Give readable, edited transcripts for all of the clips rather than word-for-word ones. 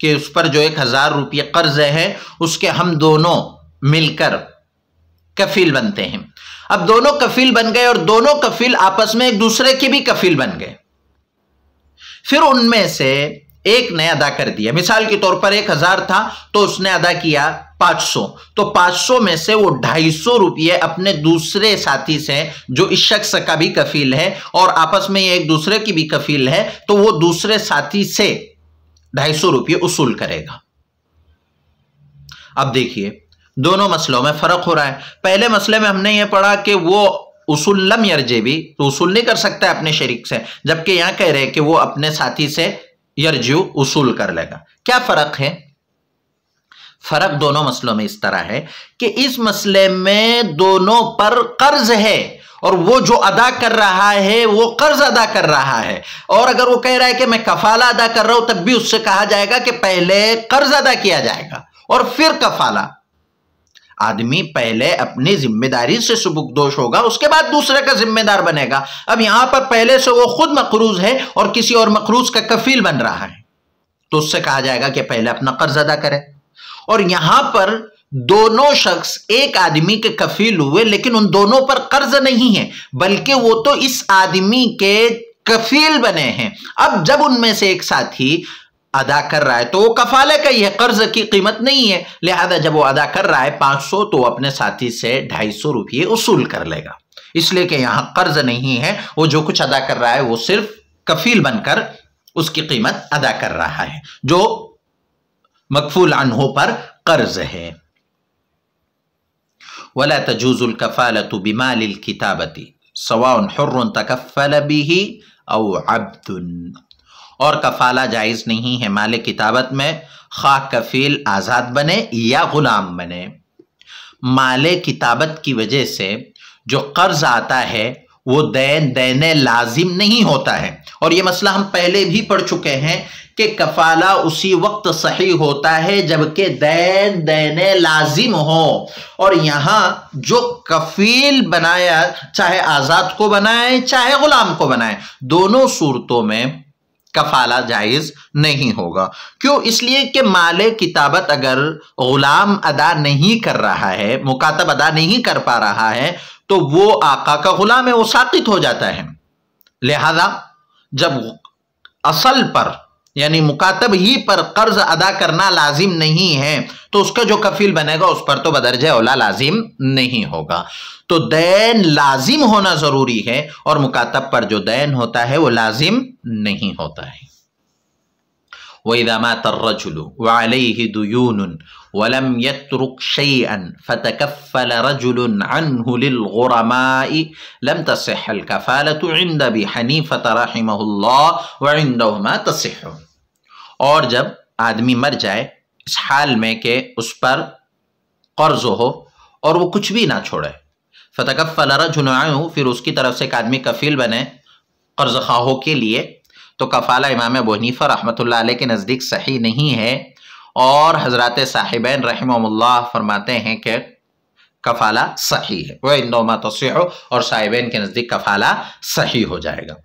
کہ اس پر جو 1000 روپے قرض ہے اس کے ہم دونوں مل کر کفیل بنتے ہیں. اب دونوں کفیل بن گئے اور دونوں کفیل آپس میں ایک دوسرے کے بھی کفیل بن گئے. پھر ان میں سے ایک نے ادا کر دیا. مثال کے طور پر 1000 تھا تو اس نے ادا کیا 500. تو 500 میں سے وہ 250 روپے اپنے دوسرے ساتھی سے جو اس شخص کا بھی کفیل ہے اور آپس میں ایک دوسرے کی بھی کفیل ہے تو وہ دوسرے ساتھی سے 250 روپے اصول کرے گا. اب دیکھیے دونوں مسئلوں میں فرق ہو رہا ہے. پہلے مسئلے میں ہم نے یہ پڑھا کہ وہ اصول لم یرجے بھی تو اصول نہیں کر سکتا ہے اپنے شریک سے، جبکہ یہاں کہہ رہے کہ وہ اپنے ساتھی سے یرجو اصول کر لے گا. کیا فرق ہے؟ فرق دونوں مسئلوں میں اس طرح ہے کہ اس مسئلے میں دونوں پر قرض ہے اور وہ جو ادا کر رہا ہے وہ قرض ادا کر رہا ہے، اور اگر وہ کہہ رہا ہے کہ میں کفالہ ادا کر رہا ہوں تب بھی اس سے کہا جائے گا کہ پہلے قرض ادا کیا جائے گا اور پھر کفالہ. آدمی پہلے اپنی ذمہ داری سے سبکدوش ہوگا، اس کے بعد دوسرے کا ذمہ دار بنے گا. اب یہاں پر پہلے سے وہ خود مقروض ہے اور کسی اور مقروض کا کفیل بن رہا ہے تو اس سے کہا جائے گا کہ پہلے اپنا قرض ادا کرے. اور یہاں پر دونوں شخص ایک آدمی کے کفیل ہوئے لیکن ان دونوں پر قرض نہیں ہے بلکہ وہ تو اس آدمی کے کفیل بنے ہیں. اب جب ان میں سے ایک ساتھی ادا کر رہا ہے تو وہ کفالے کا ہی ہے، قرض کی قیمت نہیں ہے، لہذا جب وہ ادا کر رہا ہے 500 تو وہ اپنے ساتھی سے 250 روپے اصول کر لے گا، اس لیے کہ یہاں قرض نہیں ہے. وہ جو کچھ ادا کر رہا ہے وہ صرف کفیل بن کر اس کی قیمت ادا کر رہا ہے جو مکفول عنہ پر قرض ہے. ولا تجوز الكفالة بمال الكتابة سواء حر تكفل به او عبد. اور کفالہ جائز نہیں ہے مال کتابت میں، خواہ کفیل آزاد بنے یا غلام بنے. مال کتابت کی وجہ سے جو قرض آتا ہے وہ دین لازم نہیں ہوتا ہے، اور یہ مسئلہ ہم پہلے بھی پڑھ چکے ہیں کہ کفالہ اسی وقت صحیح ہوتا ہے جبکہ دین لازم ہو. اور یہاں جو کفیل بنایا چاہے آزاد کو بنائے چاہے غلام کو بنائے، دونوں صورتوں میں کفالہ جائز نہیں ہوگا. کیوں؟ اس لیے کہ مال کتابت اگر غلام ادا نہیں کر رہا ہے، مکاتب ادا نہیں کر پا رہا ہے تو وہ آقا کا غلام ہے، وہ ساقط ہو جاتا ہے. لہذا جب اصل پر یعنی مکاتب ہی پر قرض ادا کرنا لازم نہیں ہے تو اس کا جو کفیل بنے گا اس پر تو بدرجہ اولا لازم نہیں ہوگا. تو دین لازم ہونا ضروری ہے اور مکاتب پر جو دین ہوتا ہے وہ لازم نہیں ہوتا ہے. وَإِذَا مَاتَ الرَّجُلُ وَعَلَيْهِ دُيُونٌ وَلَمْ يَتْرُكْ شَيْئًا فَتَكَفَّلَ رَجُلٌ عَنْهُ لِلْغُرَمَاءِ لَمْ تَصِحَّ الْكَفَالَةُ عِنْدَ أَبِي حَنِيفَةَ رَحِمَهُ اللَّهُ وَعِنْدَهُمَا تَصِحُّ. اور جب آدمی مر جائے اس حال میں کہ اس پر قرض ہو اور وہ کچھ بھی نہ چھوڑے، فتکفل رجل عنہ، پھر اس کی طرف سے ایک آدمی کفیل بنے قرض خواہوں کے لیے، تو کفالہ امام ابو حنیفہ رحمۃ اللہ علیہ کے نزدیک صحیح نہیں ہے، اور حضرات صاحبین رحمہم اللہ فرماتے ہیں کہ کفالہ صحیح ہے. وَإِنَّهُمَا تَصِحُّ، اور صاحبین کے نزدیک کفالہ صحیح ہو جائے گا.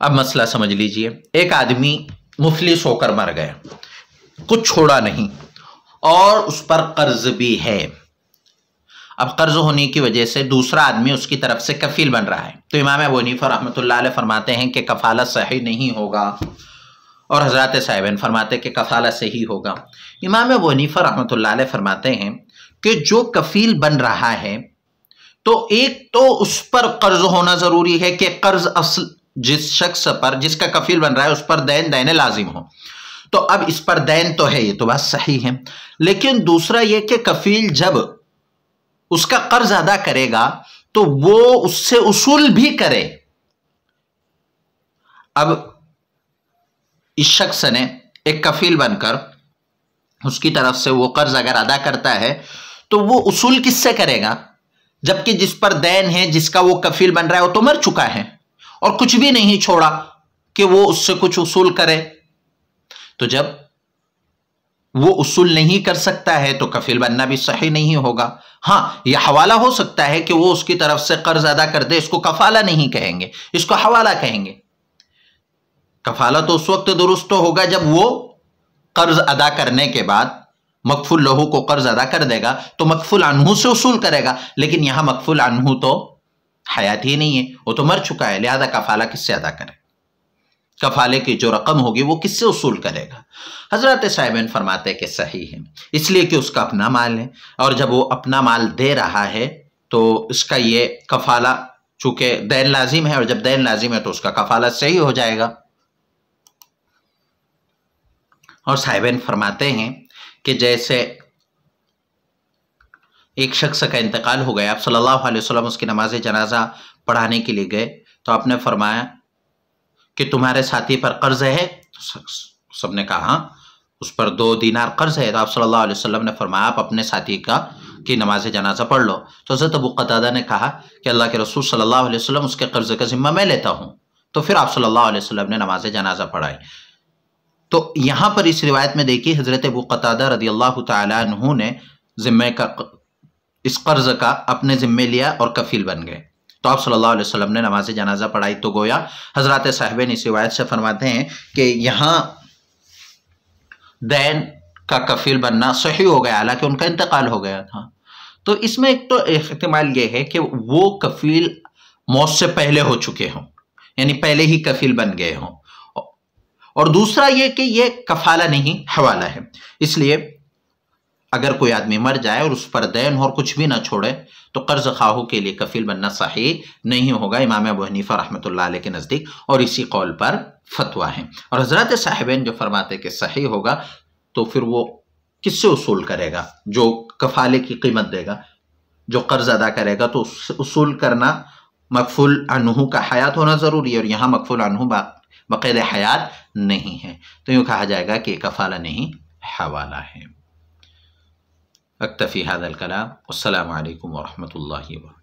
اب مسئلہ سمجھ لیجئے، ایک آدمی مفلس ہو کر مر گیا، کچھ چھوڑا نہیں اور اس پر قرض بھی ہے. اب قرض ہونے کی وجہ سے دوسرا آدمی اس کی طرف سے کفیل بن رہا ہے تو امام ابو حنیفہ رحمۃ اللہ علیہ فرماتے ہیں کہ کفالہ صحیح نہیں ہوگا، اور حضرات صاحبین فرماتے ہیں کہ کفالہ صحیح ہوگا. امام ابو حنیفہ رحمۃ اللہ علیہ فرماتے ہیں کہ جو کفیل بن رہا ہے تو ایک تو اس پر قرض ہونا ضروری ہے کہ قرض اصل جس شخص پر جس کا کفیل بن رہا ہے اس پر دین لازم ہو. تو اب اس پر دین تو ہے، یہ تو بات صحیح ہے، لیکن دوسرا یہ کہ کفیل جب اس کا قرض ادا کرے گا تو وہ اس سے اصول بھی کرے. اب اس شخص نے ایک کفیل بن کر اس کی طرف سے وہ قرض اگر ادا کرتا ہے تو وہ اصول کس سے کرے گا؟ جبکہ جس پر دین ہے، جس کا وہ کفیل بن رہا ہے، وہ تو مر چکا ہے اور کچھ بھی نہیں چھوڑا کہ وہ اس سے کچھ اصول کرے. تو جب وہ اصول نہیں کر سکتا ہے تو کفیل بننا بھی صحیح نہیں ہوگا. ہاں یہ حوالہ ہو سکتا ہے کہ وہ اس کی طرف سے قرض ادا کر دے، اس کو کفالہ نہیں کہیں گے، اس کو حوالہ کہیں گے. کفالہ تو اس وقت درست ہوگا جب وہ قرض ادا کرنے کے بعد مکفول لہو کو قرض ادا کر دے گا تو مکفول عنہ سے اصول کرے گا، لیکن یہاں مکفول عنہ تو حیات ہی نہیں ہے، وہ تو مر چکا ہے، لہذا کفالہ کس سے ادا کرے؟ کفالے کی جو رقم ہوگی وہ کس سے اصول کرے گا؟ حضرات صاحبین فرماتے کہ صحیح ہے، اس لیے کہ اس کا اپنا مال ہے، اور جب وہ اپنا مال دے رہا ہے تو اس کا یہ کفالہ چونکہ دین لازم ہے، اور جب دین لازم ہے تو اس کا کفالہ صحیح ہو جائے گا۔ اور صاحبین فرماتے ہیں کہ جیسے ایک شخص کا انتقال ہو گیا، آپ صلی اللہ علیہ وسلم اس کی نماز جنازہ پڑھانے کے لیے گئے تو آپ نے فرمایا کہ تمہارے ساتھی پر قرض ہے؟ سب نے کہا ہاں اس پر 2 دینار قرض ہے۔ تو آپ صلی اللہ علیہ وسلم نے فرمایا آپ اپنے ساتھی کی نماز جنازہ پڑھ لو۔ تو حضرت ابو قتادہ نے کہا کہ اللہ کے رسول صلی اللہ علیہ وسلم اس کے قرض کا ذمہ میں لیتا ہوں۔ تو پھر آپ صلی اللہ علیہ وسلم نے نماز جنازہ پڑھائی۔ تو یہاں پر اس روایت میں دیکھیے حضرت ابو قتادہ رضی اللہ تعالیٰ عنہ نے اس قرض کا اپنے ذمے لیا اور کفیل بن گئے۔ تو آپ صلی اللہ علیہ وسلم نے نماز جنازہ پڑھائی۔ تو گویا حضرات صاحبین اس روایت سے فرماتے ہیں کہ یہاں دین کا کفیل بننا صحیح ہو گیا، حالانکہ ان کا انتقال ہو گیا تھا۔ تو اس میں ایک تو احتمال یہ ہے کہ وہ کفیل موت سے پہلے ہو چکے ہوں، یعنی پہلے ہی کفیل بن گئے ہوں، اور دوسرا یہ کہ یہ کفالہ نہیں حوالہ ہے۔ اس لیے اگر کوئی آدمی مر جائے اور اس پر دین اور کچھ بھی نہ چھوڑے تو قرض خواہوں کے لیے کفیل بننا صحیح نہیں ہوگا، امام ابو حنیفہ رحمۃ اللہ علیہ کے نزدیک، اور اسی قول پر فتویٰ ہے۔ اور حضرات صاحبین جو فرماتے کہ صحیح ہوگا تو پھر وہ کس سے اصول کرے گا؟ جو کفالے کی قیمت دے گا، جو قرض ادا کرے گا، تو اصول کرنا مکفول عنہ کا حیات ہونا ضروری ہے، اور یہاں مکفول عنہ بقید حیات نہیں ہے، تو یوں کہا جائے گا کہ کفالہ نہیں حوالہ ہے۔ اکتفی هذا الکلام، والسلام علیکم ورحمۃ اللہ وبرکاتہ۔